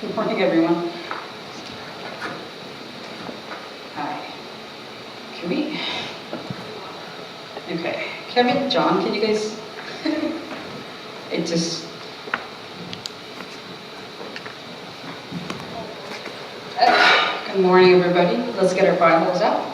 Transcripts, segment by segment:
Good morning, everyone. Hi. Can we? Okay. Kevin, John, can you guys? It just. Good morning, everybody. Let's get our Bibles out.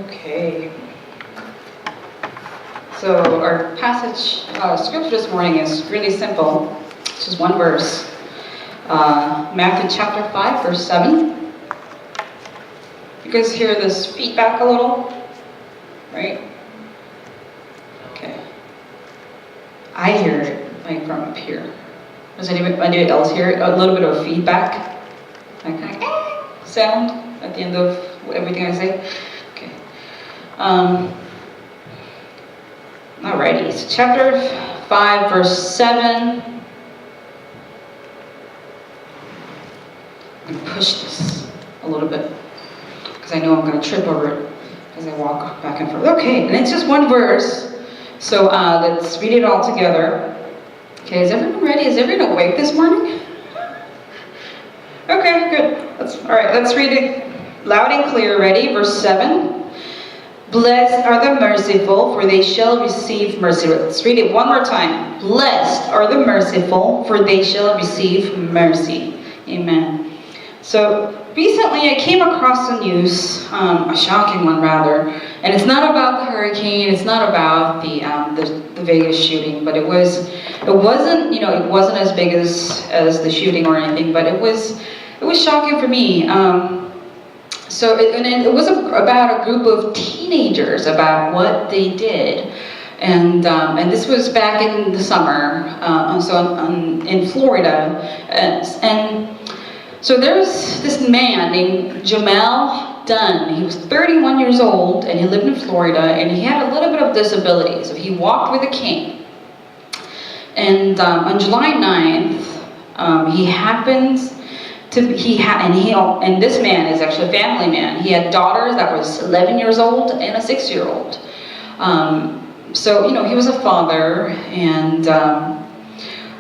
Okay. So our passage, scripture this morning is really simple. It's just one verse. Matthew chapter 5, verse 7. You guys hear this feedback a little? Right? Okay. I hear it, like from up here. Does anybody else hear it? A little bit of feedback? Like kind of sound at the end of everything I say? Okay. Alrighty, so chapter 5, verse 7. I'm going to push this a little bit because I know I'm going to trip over it as I walk back and forth. Okay, and it's just one verse, so let's read it all together. Okay, is everyone ready? Is everyone awake this morning? Okay, good. Alright, let's read it loud and clear. Ready? Verse 7. Blessed are the merciful, for they shall receive mercy. Let's read it one more time. Blessed are the merciful, for they shall receive mercy. Amen. So recently I came across the news, a shocking one rather, and it's not about the hurricane, it's not about the Vegas shooting, but it wasn't as big as the shooting or anything, but it was shocking for me. So it was about a group of teenagers, about what they did, and this was back in the summer, in Florida, and so there was this man named Jamel Dunn. He was 31 years old, and he lived in Florida, and he had a little bit of disability, so he walked with a cane. And on July 9th, he happens. And this man is actually a family man. He had daughters that was 11 years old and a 6-year-old. So he was a father, and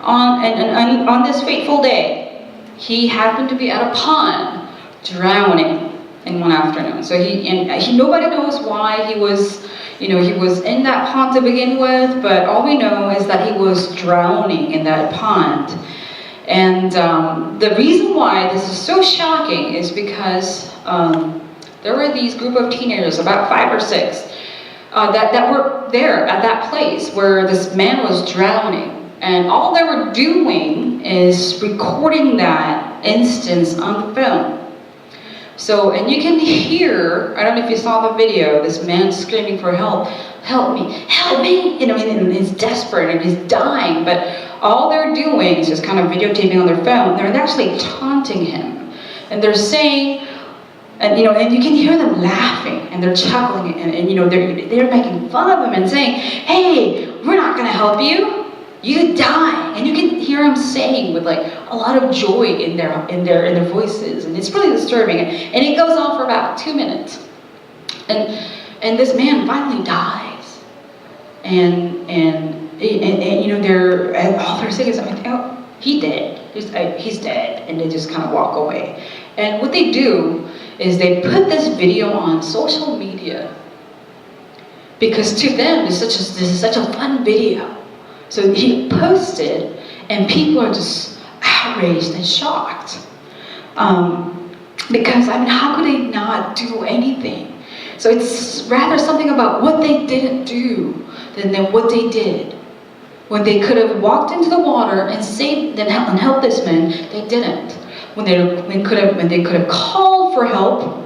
on this fateful day, he happened to be at a pond drowning in one afternoon. So nobody knows why he was in that pond to begin with, but all we know is that he was drowning in that pond. And the reason why this is so shocking is because there were these group of teenagers, about 5 or 6, that were there at that place where this man was drowning. And all they were doing is recording that instance on the phone. So, and you can hear, I don't know if you saw the video, this man screaming for help. Help me, help me! And he's desperate and he's dying, but all they're doing is just kind of videotaping on their phone. They're actually taunting him. And they're saying, and you can hear them laughing and they're chuckling and they're making fun of him and saying, hey, we're not gonna help you. You die. And you can hear them saying with like a lot of joy in their voices. And it's really disturbing. And it goes on for about 2 minutes. And this man finally dies. And all they're saying is, oh, he dead. He's dead. And they just kind of walk away. And what they do is they put this video on social media because to them this is such a fun video. So he posted, and people are just outraged and shocked because how could they not do anything? So it's rather something about what they didn't do than what they did. When they could have walked into the water and saved and helped this man, they didn't. When they could have called for help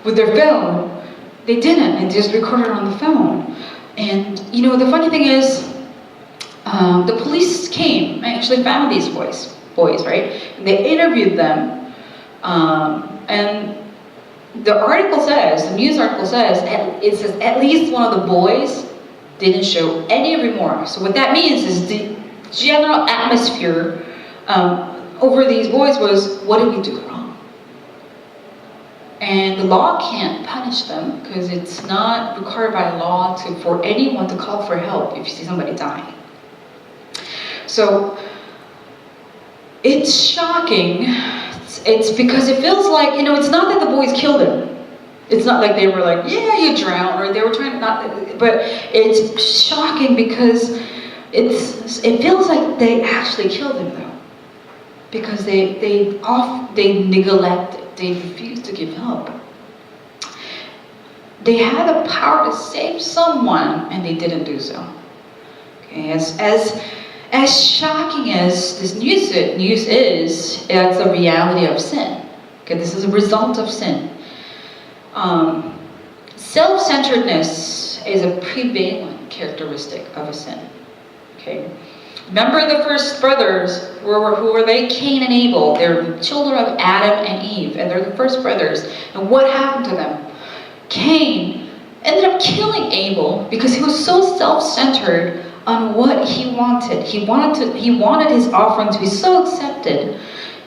with their phone, they didn't, and just recorded on the phone. And the funny thing is, the police came and actually found these boys, right? And they interviewed them, and the news article says, it says at least one of the boys didn't show any remorse. So what that means is the general atmosphere over these boys was, what did we do wrong? And the law can't punish them because it's not required by law for anyone to call for help if you see somebody dying. So it's shocking. It's because it feels like, it's not that the boys killed him. It's not like they were like, yeah, you drowned, or they were trying to not, but it's shocking because it feels like they actually killed him though. Because they neglected, they refused to give help. They had the power to save someone and they didn't do so. Okay, as shocking as this news is, it's a reality of sin. Okay, this is a result of sin. Self-centeredness is a prevalent characteristic of a sin. Okay, remember the first brothers, who were they? Cain and Abel. They're the children of Adam and Eve, and they're the first brothers. And what happened to them? Cain ended up killing Abel because he was so self-centered on what he wanted. He wanted his offering to be so accepted.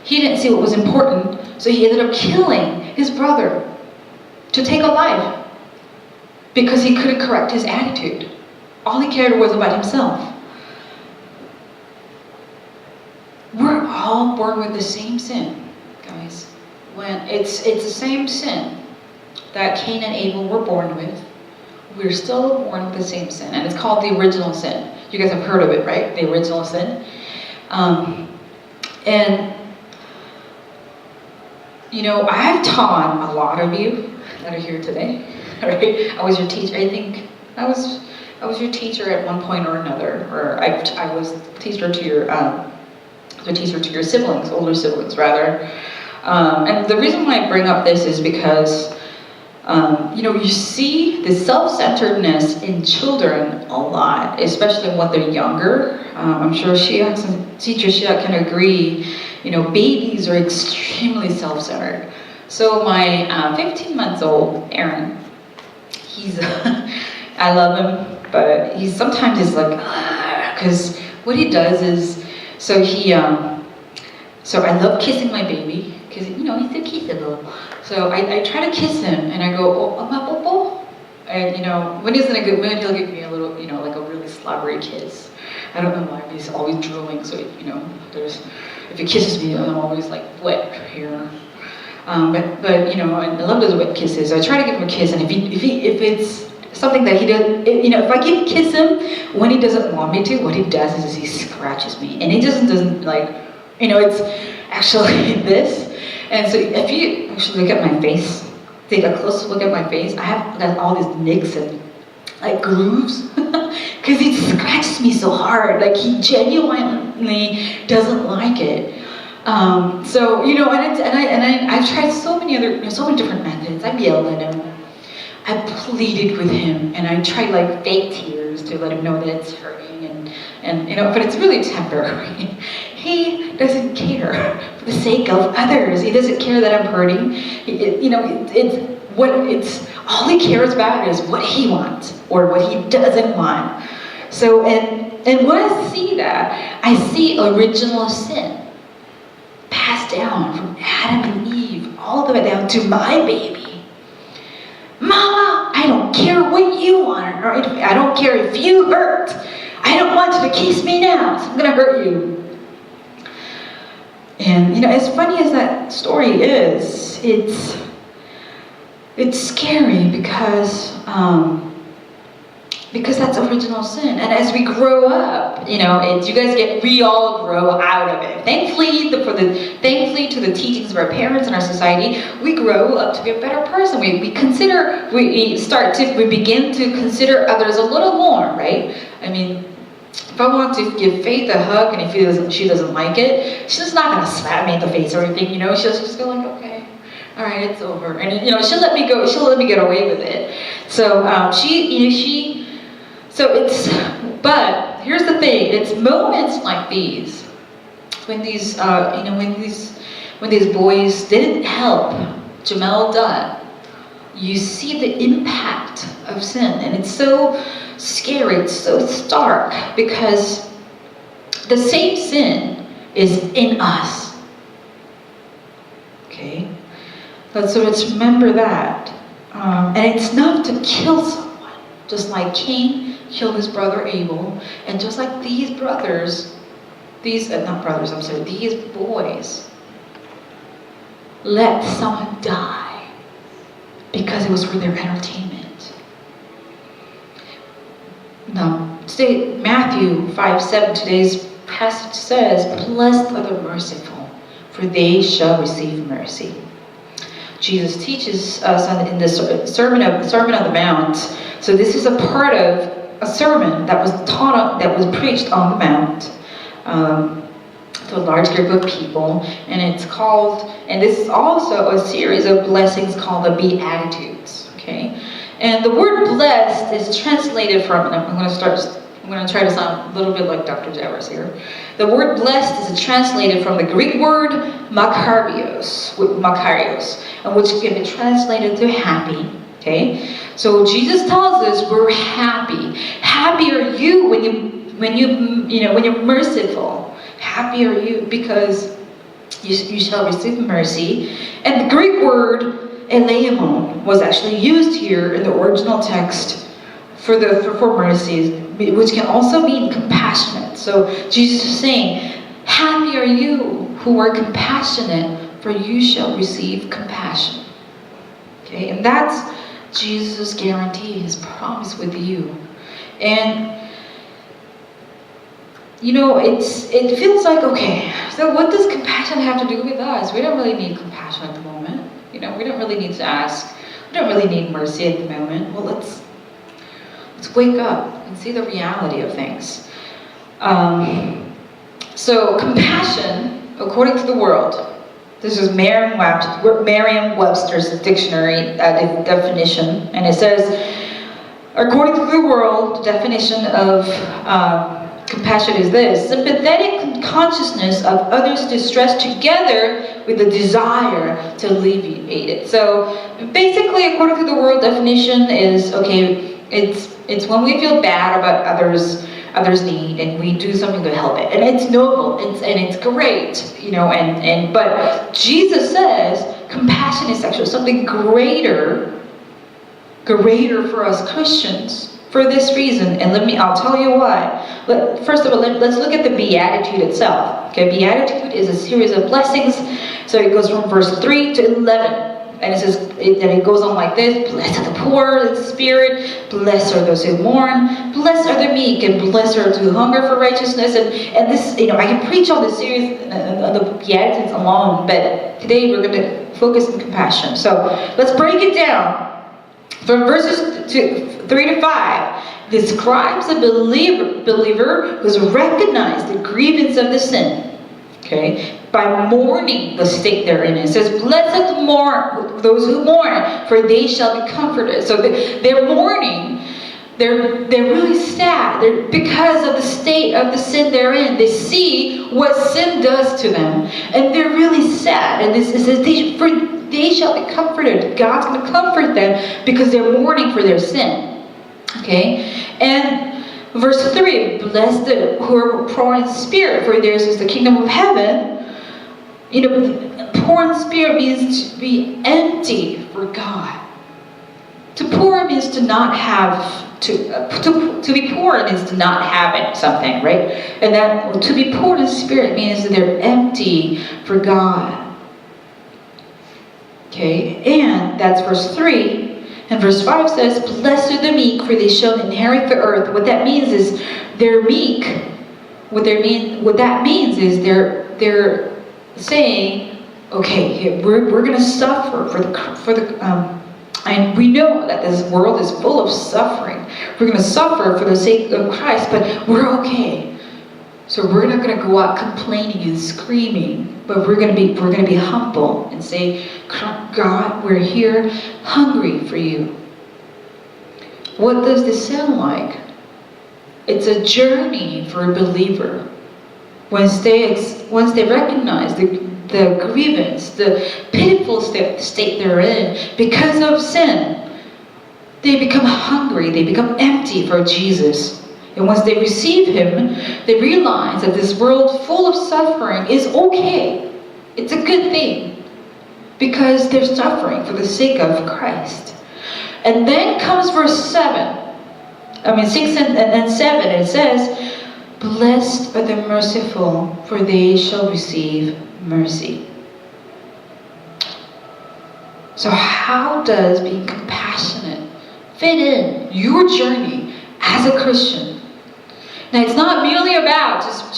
He didn't see what was important, so he ended up killing his brother to take a life because he couldn't correct his attitude. All he cared was about himself. We're all born with the same sin, guys. When it's the same sin that Cain and Abel were born with. We're still born with the same sin, and it's called the original sin. You guys have heard of it, right? The original sin. And I've taught a lot of you that are here today. Right? I was your teacher. I think I was your teacher at one point or another, or I was teacher to your siblings, older siblings rather. And the reason why I bring up this is because you see the self-centeredness in children a lot, especially when they're younger. I'm sure teacher Shia can agree. Babies are extremely self-centered. So my 15 months old Aaron, he's I love him, but sometimes he's like, because what he does is, so I love kissing my baby because he's so kissable. So I try to kiss him, and I go, oh, Amapopo. And when he's in a good mood, he'll give me a little, like a really slobbery kiss. I don't know why, he's always drooling, so if he kisses me, I'm always like wet here. But I love those wet kisses. So I try to give him a kiss, and if it's something that he does, if I kiss him when he doesn't want me to, what he does is he scratches me, and he just doesn't like, it's actually this. And so if you actually look at my face, take a close look at my face, I have got all these nicks and like grooves because he scratches me so hard. Like he genuinely doesn't like it. So I've tried so many different methods. I've yelled at him, I pleaded with him, and I tried like fake tears to let him know that it's hurting, and but it's really temporary. He doesn't care for the sake of others. He doesn't care that I'm hurting. It's all he cares about is what he wants or what he doesn't want. So and when I see that, I see original sin passed down from Adam and Eve all the way down to my baby. Mama, I don't care what you want, or I don't care if you hurt. I don't want you to kiss me now, so I'm gonna hurt you. And as funny as that story is, it's scary because that's original sin. And as we grow up, we all grow out of it. Thankfully to the teachings of our parents and our society, we grow up to be a better person. We begin to consider others a little more, right? I mean, if I want to give Faith a hug, and if she doesn't like it, she's not gonna slap me in the face or anything, she'll just go like, okay, all right, it's over, and she'll let me go, she'll let me get away with it. So but here's the thing: it's moments like these when these boys didn't help Jamel Dunn you see the impact of sin. And it's so scary, it's so stark, because the same sin is in us. Okay? So let's remember that. And it's not to kill someone, just like Cain killed his brother Abel, and just like these brothers, these boys let someone die because it was for their entertainment. Now, today, Matthew 5:7, today's passage says, "Blessed are the merciful, for they shall receive mercy." Jesus teaches us in the Sermon of the Mount. So this is a part of a sermon that was taught, that was preached on the Mount to a large group of people, and it's called. And this is also a series of blessings called the Beatitudes. Okay, and the word "blessed" is translated from. I'm going to try to sound a little bit like Dr. Jeffers here. The word "blessed" is translated from the Greek word makarios, which can be translated to happy. Okay, so Jesus tells us we're happy. Happy are you when you're merciful. Happy are you because you shall receive mercy. And the Greek word eleimon was actually used here in the original text for mercy, which can also mean compassionate. So Jesus is saying, happy are you who are compassionate, for you shall receive compassion. Okay, and that's Jesus' guarantee, his promise with you. And it feels like, okay, so what does compassion have to do with us? We don't really need compassion at the moment. We don't really need to ask. We don't really need mercy at the moment. Well, let's wake up and see the reality of things. So compassion, according to the world, this is Merriam-Webster's dictionary definition, and it says, according to the world, the definition of compassion is this: sympathetic consciousness of others' distress together with the desire to alleviate it. So basically, according to the world definition, is okay. It's when we feel bad about others' need, and we do something to help it, and it's noble, and it's great, but Jesus says compassion is actually something greater for us Christians. For this reason, and I'll tell you why. First of all, let's look at the Beatitude itself. Okay, Beatitude is a series of blessings. So it goes from verse 3 to 11. And it goes on like this: blessed are the poor in spirit, blessed are those who mourn, blessed are the meek, and blessed are those who hunger for righteousness. And this, I can preach on this series on the Beatitudes alone, but today we're going to focus on compassion. So let's break it down. From verses 3 to 5, describes a believer who's recognized the grievance of the sin. Okay, by mourning the state they're in. It says, "Blessed those who mourn, for they shall be comforted." So they're mourning. They're really sad. They're because of the state of the sin they're in. They see what sin does to them, and they're really sad. And it says, they shall be comforted. God's going to comfort them because they're mourning for their sin. Okay? And verse 3, blessed who are poor in spirit, for theirs is the kingdom of heaven. Poor in spirit means to be empty for God. To poor means to not have, to be poor means to not have something, right? And that to be poor in spirit means that they're empty for God. Okay, and that's verse 3. And verse 5 says, blessed are the meek, for they shall inherit the earth. What that means is they're meek. What that means is they're saying, okay, we're going to suffer for the and we know that this world is full of suffering. We're going to suffer for the sake of Christ, but we're okay. So we're not going to go out complaining and screaming, but we're going to be humble and say, God, we're here hungry for you. What does this sound like? It's a journey for a believer. Once they recognize the grievance, the pitiful state they're in because of sin. They become hungry, they become empty for Jesus. And once they receive him, they realize that this world full of suffering is okay. It's a good thing because they're suffering for the sake of Christ. And then comes verse 6 and 7. It says, "Blessed are the merciful, for they shall receive mercy." So how does being compassionate fit in your journey as a Christian? Now, it's not merely about just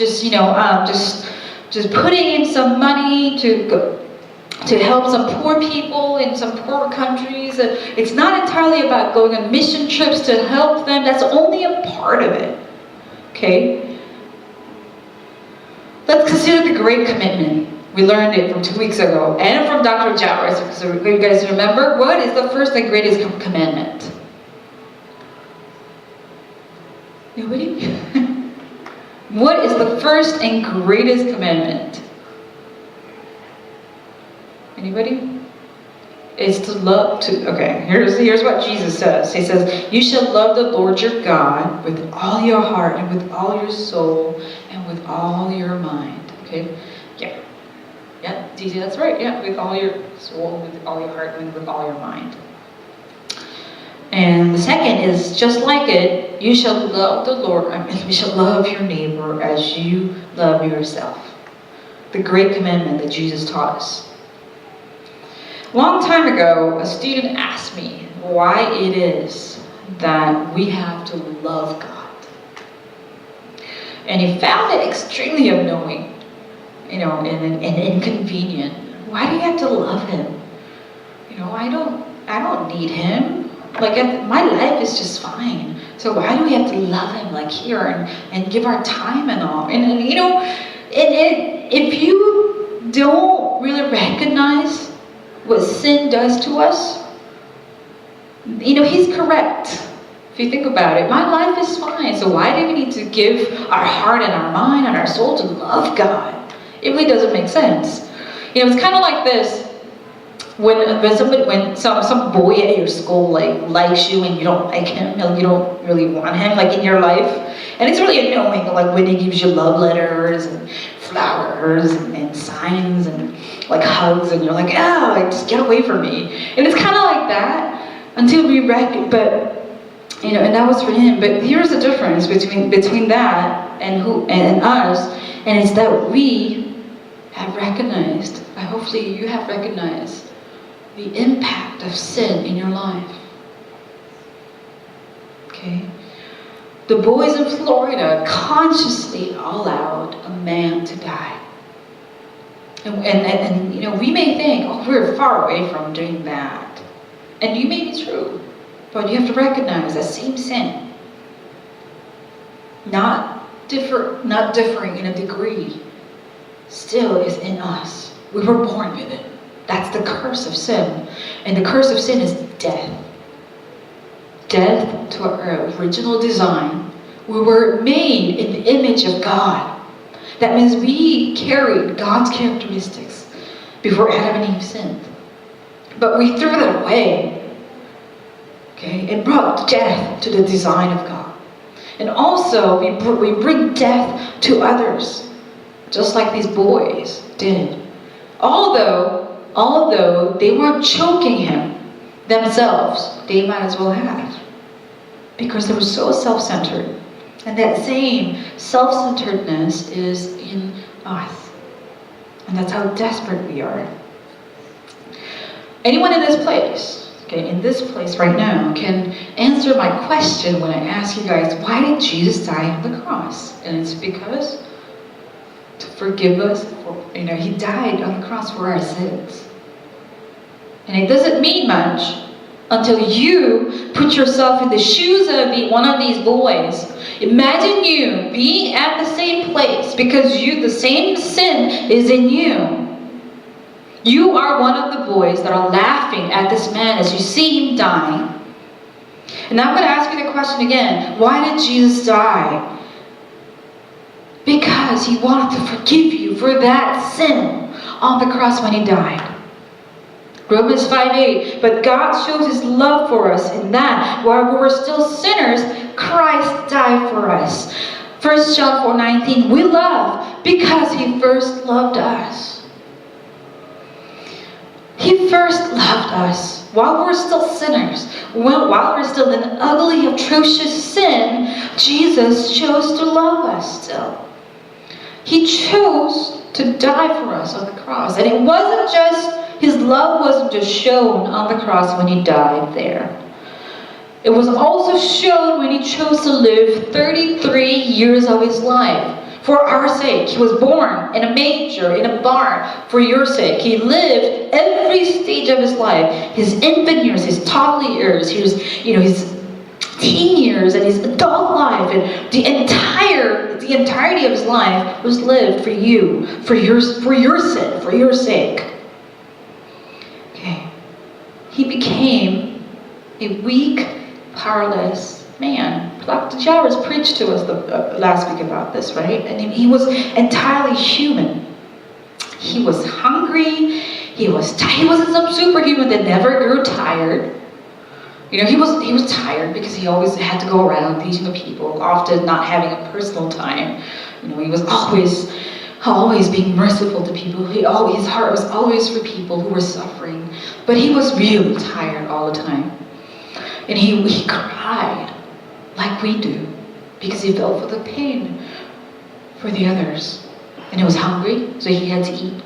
putting in some money to help some poor people in some poor countries. It's not entirely about going on mission trips to help them. That's only a part of it. Okay? Let's consider the Great Commitment. We learned it from 2 weeks ago and from Dr. Jowers. So you guys remember? What is the first and greatest commandment? Nobody? What is the first and greatest commandment? Anybody? It's to love okay, here's what Jesus says. He says, "You shall love the Lord your God with all your heart and with all your soul and with all your mind." Okay? Yeah, DJ, that's right. Yeah, with all your soul, with all your heart, and with all your mind. And the second is just like it, you shall love the Lord, you shall love your neighbor as you love yourself. The great commandment that Jesus taught us. A long time ago, a student asked me why it is that we have to love God. And he found it extremely annoying, and inconvenient. Why do you have to love him? I don't need him. Like, my life is just fine. So why do we have to love him like here and give our time and all? And if you don't really recognize what sin does to us, he's correct. If you think about it, my life is fine. So why do we need to give our heart and our mind and our soul to love God? It really doesn't make sense. It's kind of like this. When some boy at your school likes you and you don't like him, you don't really want him in your life, and it's really annoying when he gives you love letters and flowers and signs and hugs, and you're like, oh, just get away from me. And it's kind of like that until we and that was for him. But here's the difference between that and us, and it's that we have recognized. Hopefully, you have recognized the impact of sin in your life. Okay? The boys in Florida consciously allowed a man to die. And we may think, oh, we're far away from doing that. And you may be true, but you have to recognize that same sin, not differing in a degree, still is in us. We were born with it. That's the curse of sin. And the curse of sin is death. Death to our original design. We were made in the image of God. That means we carried God's characteristics before Adam and Eve sinned. But we threw that away. Okay? It brought death to the design of God. And also, we bring death to others. Just like these boys did. Although they weren't choking him themselves, they might as well have. Because they were so self-centered. And that same self-centeredness is in us. And that's how desperate we are. Anyone in this place, in this place right now, can answer my question when I ask you guys, why did Jesus die on the cross? And it's because to forgive us, he died on the cross for our sins. And it doesn't mean much until you put yourself in the shoes of one of these boys. Imagine you being at the same place because the same sin is in you. You are one of the boys that are laughing at this man as you see him dying. And I'm going to ask you the question again. Why did Jesus die? Because he wanted to forgive you for that sin. on the cross when he died. Romans 5:8, but God shows his love for us in that while we were still sinners, Christ died for us. 1 John 4:19, we love because he first loved us. He first loved us while we were still sinners. While we were still in ugly, atrocious sin, Jesus chose to love us still. He chose to die for us on the cross. And it wasn't just, his love wasn't just shown on the cross when he died there. It was also shown when he chose to live 33 years of his life for our sake. He was born in a manger, in a barn, for your sake. He lived every stage of his life, his infant years, his toddler years, his teen years, and his adult life, and the entirety of his life was lived for you, for your sin, for your sake. Okay, he became a weak, powerless man. Dr. Jarvis preached to us last week about this, right? And he was entirely human. He was hungry. He wasn't some superhuman that never grew tired. You know, he was tired because he always had to go around teaching the people, often not having a personal time. You know, he was always being merciful to people. His heart was always for people who were suffering. But he was really tired all the time. And he cried like we do because he felt for the pain for the others. And he was hungry, so he had to eat.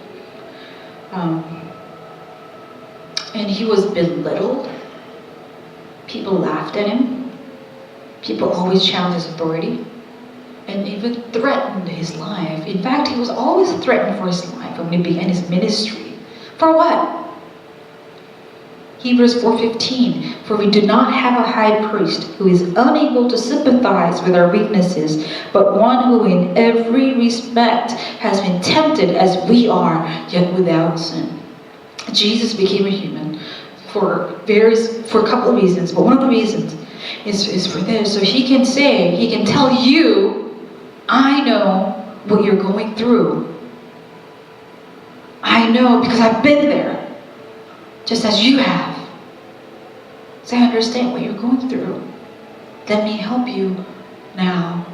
And he was belittled. People laughed at him. People always challenged his authority and even threatened his life. In fact, he was always threatened for his life when he began his ministry. For what? Hebrews 4:15, for we do not have a high priest who is unable to sympathize with our weaknesses, but one who in every respect has been tempted as we are, yet without sin. Jesus became a human for a couple of reasons, but one of the reasons is for this, so he can tell you, I know what you're going through. I know because I've been there, just as you have. So I understand what you're going through. Let me help you now.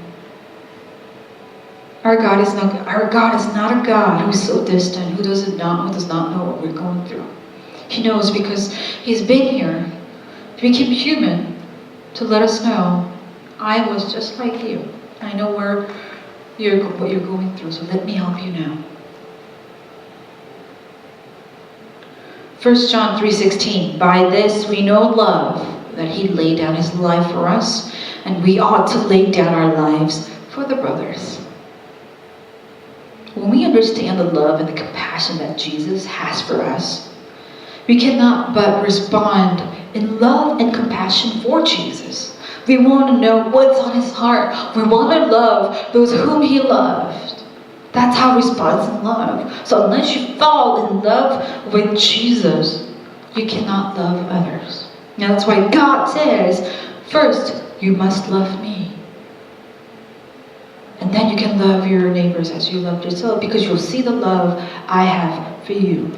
Our God is not a God who is so distant, who does not know what we're going through. He knows because he's been here. He became human to let us know, I was just like you. I know what you're going through, so let me help you now. 1 John 3:16, by this we know love, that he laid down his life for us, and we ought to lay down our lives for the brothers. When we understand the love and the compassion that Jesus has for us, we cannot but respond in love and compassion for Jesus. We want to know what's on his heart. We want to love those whom he loved. That's how we respond in love. So unless you fall in love with Jesus, you cannot love others. Now that's why God says, first, you must love me. And then you can love your neighbors as you love yourself, because you'll see the love I have for you.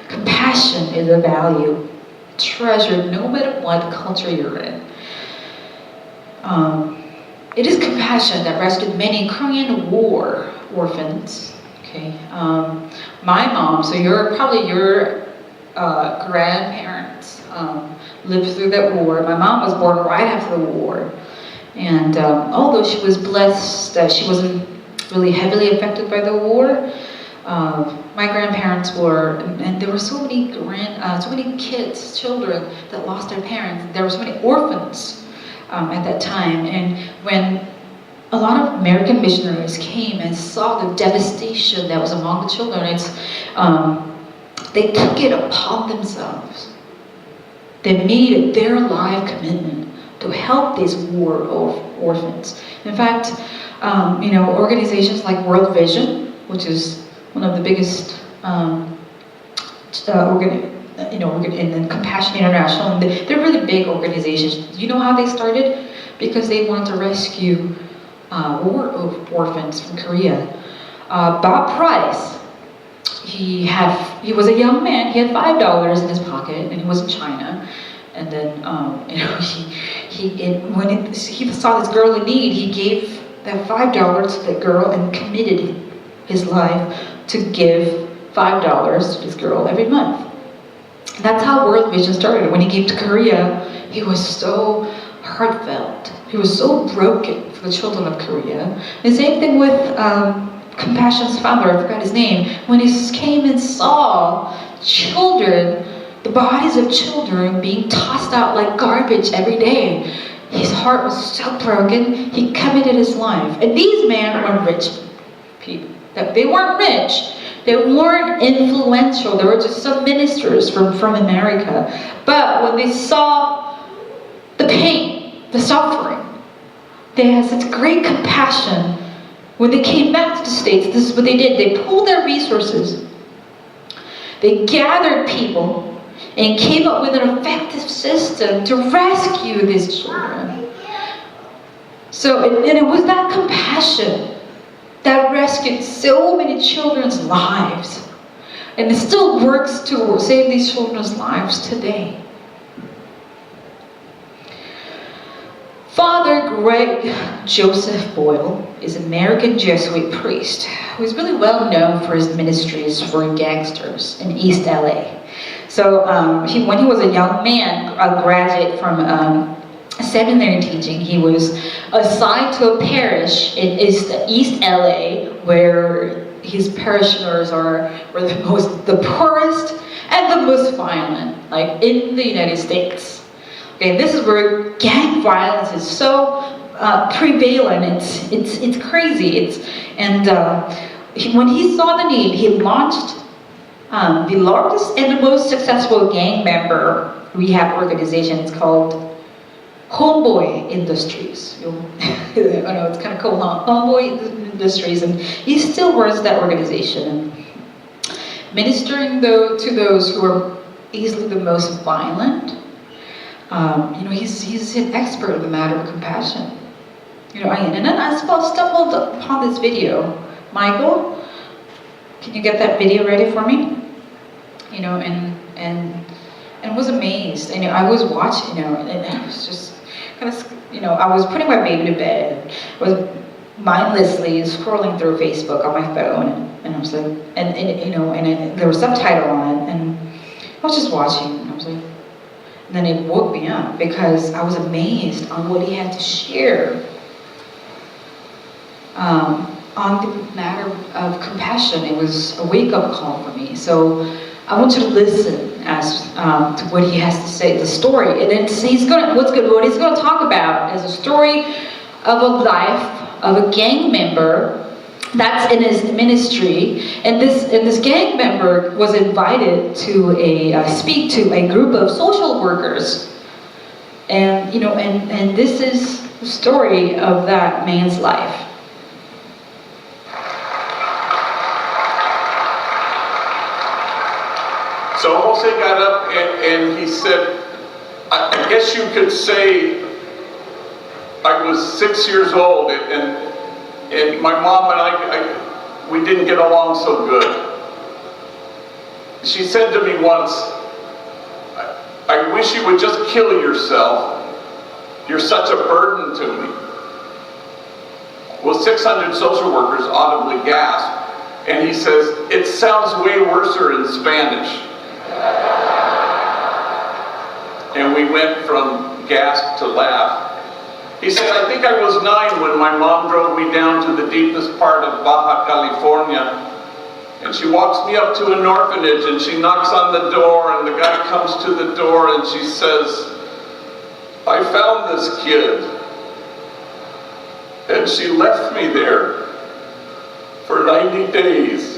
Compassion is a value, treasured no matter what culture you're in. It is compassion that rescued many Korean War orphans. Okay, my mom. So your grandparents lived through that war. My mom was born right after the war, and although she was blessed that she wasn't really heavily affected by the war, my grandparents were, and there were so many children that lost their parents. There were so many orphans at that time, and when a lot of American missionaries came and saw the devastation that was among the children, they took it upon themselves. They made it their life commitment to help these war orphans. In fact, organizations like World Vision, which is one of the biggest and Compassion International, and they're really big organizations. You know how they started? Because they wanted to rescue war orphans from Korea. Bob Price, he was a young man. He had $5 in his pocket, and he was in China. And then, when he saw this girl in need, he gave that $5 to the girl and committed his life to give $5 to this girl every month. That's how World Vision started. When he came to Korea, he was so heartfelt. He was so broken for the children of Korea. The same thing with Compassion's founder, I forgot his name. When he came and saw children, the bodies of children being tossed out like garbage every day, his heart was so broken, he committed his life. And these men were rich people. They weren't rich. They weren't influential. They were just some ministers from America. But when they saw the pain, the suffering, they had such great compassion. When they came back to the States, this is what they did. They pooled their resources. They gathered people and came up with an effective system to rescue these children. And it was that compassion that rescued so many children's lives. And it still works to save these children's lives today. Father Greg Joseph Boyle is an American Jesuit priest who is really well known for his ministries for gangsters in East LA. So when he was a young man, a graduate from seminary teaching, he was assigned to a parish in East LA where his parishioners were the poorest and the most violent, like in the United States. Okay, this is where gang violence is so prevalent. It's crazy. When he saw the need, he launched the largest and the most successful gang member rehab organization. It's called Homeboy Industries. I know it's kind of cool, huh? Homeboy Industries, and he still runs that organization, ministering to those who are easily the most violent. He's an expert in the matter of compassion. And then I stumbled upon this video. Michael, can you get that video ready for me? And was amazed. I was watching, and I was just kind of, I was putting my baby to bed. I was mindlessly scrolling through Facebook on my phone, and I was like, and there was subtitle on it, and I was just watching, and I was like, and then it woke me up because I was amazed on what he had to share on the matter of compassion. It was a wake-up call for me. So I want you to listen to what he has to say, the story, and then what he's going to talk about is a story of a life of a gang member that's in his ministry, and this gang member was invited to speak to a group of social workers, and this is the story of that man's life. So Jose got up and he said, I guess you could say I was 6 years old, and my mom and I, we didn't get along so good. She said to me once, I wish you would just kill yourself. You're such a burden to me. Well, 600 social workers audibly gasped, and he says, it sounds way worser in Spanish. And we went from gasp to laugh. He said, I think I was 9 when my mom drove me down to the deepest part of Baja California. And she walks me up to an orphanage, and she knocks on the door, and the guy comes to the door, and she says, I found this kid. And she left me there for 90 days.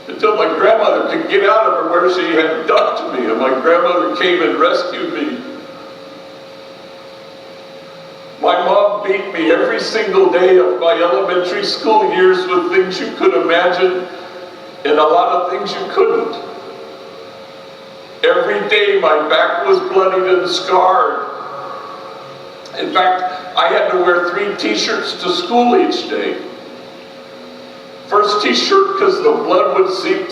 Until my grandmother could get out of her where she had ducked me, and my grandmother came and rescued me. My mom beat me every single day of my elementary school years with things you could imagine and a lot of things you couldn't. Every day my back was bloodied and scarred. In fact, I had to wear 3 t-shirts to school each day. First t-shirt because the blood would seep